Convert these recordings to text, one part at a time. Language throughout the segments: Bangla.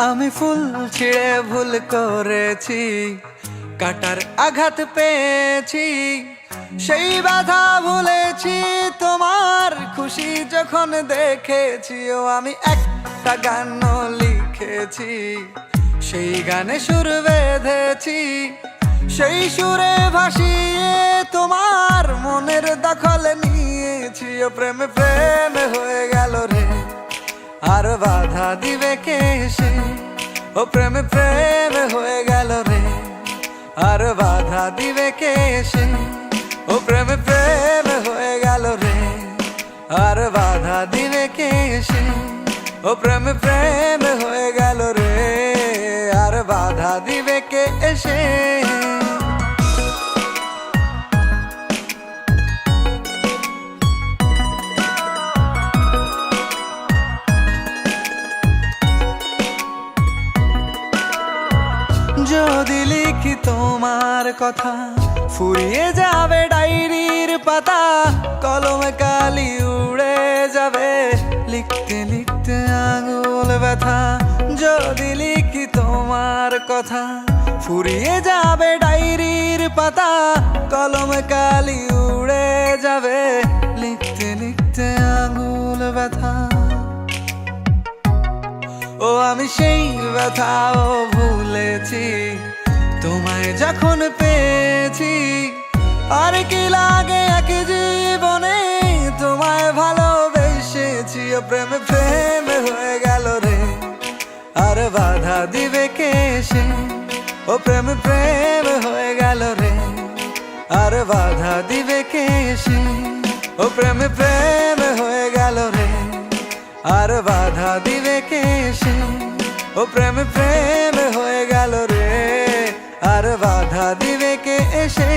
আমি ফুল ছিঁড়ে ভুল করেছি, কাটার আঘাত পেয়েছি, সেই ব্যথা ভুলেছি তোমার খুশি যখন দেখেছি। ও আমি একটা গান লিখেছি, সেই গানে সুর বেঁধেছি, সেই সুরে ভাসিয়ে তোমার মনের দখল নিয়েছি। ও প্রেমে প্রেমে হয়ে গেল রে, আর বাধা দিবে কে সে? ও প্রেমে প্রেমে হয়ে গেল রে, আর বাধা দিবে কে সে? ও প্রেমে প্রেমে হয়ে গেল রে, আর বাধা দিবে কে সে? ও প্রেমে প্রেমে হয়ে গেল রে, আর বাধা দিবে কে এসে? যদি লিখি তোমার কথা, ফুরিয়ে যাবে ডায়েরির পাতা, কলমে কালি উড়ে যাবে, লিখতে লিখতে আঙুল ব্যথা। যদি লিখি তোমার কথা, ফুরিয়ে যাবে ডায়েরির পাতা, কলমে কালি উড়ে যাবে, লিখতে লিখতে আঙুল ব্যথা। ও আমি সেই ব্যথাও ভুলেছি, তোমায় যখন পেয়েছি। আর কি লাগে এক জীবনে, তোমায় ভালোবেসেছি। ও প্রেমে প্রেমে হয়ে গেল রে, আর বাধা দিবে কে সে? ও প্রেমে প্রেমে হয়ে গেল রে, আর বাধা দিবে কে সে? ও প্রেমে প্রেমে হয়ে গেল রে, আর বাধা দিবে কে সে? ও প্রেমে প্রেমে হয়ে গেল রে, আর বাধা দিবে কে এসে?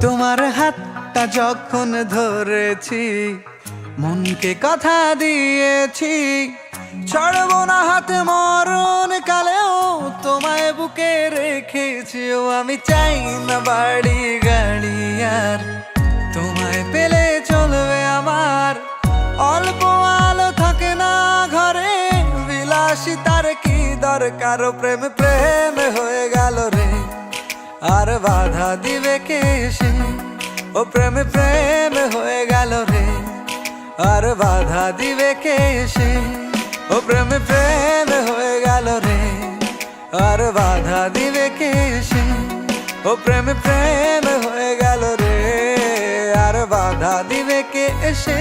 তোমার হাতটা যখন ধরেছি, মনকে কথা দিয়েছি, ছাড়বো না হাত মরণ কালেও, তোমায় বুকে রেখেছি। ও আমি চাই না বাড়ি গাড়ি আর, তোমায় পেলে চলবে আমার। অল্প আলো থাকে না ঘরে, বিলাসিতার কি দরকার? ও প্রেমে প্রেমে হয়ে গেল রে, আর বাধা দিবে কে সে? ও প্রেমে প্রেমে হয়ে গেল রে, আর বাধা দিবে কে সে? ও প্রেমে প্রেমে হয়ে গেল রে, আর বাধা দিবে কে সে? ও প্রেমে প্রেমে হয়ে গেল রে, আর বাধা দিবে কে এসে?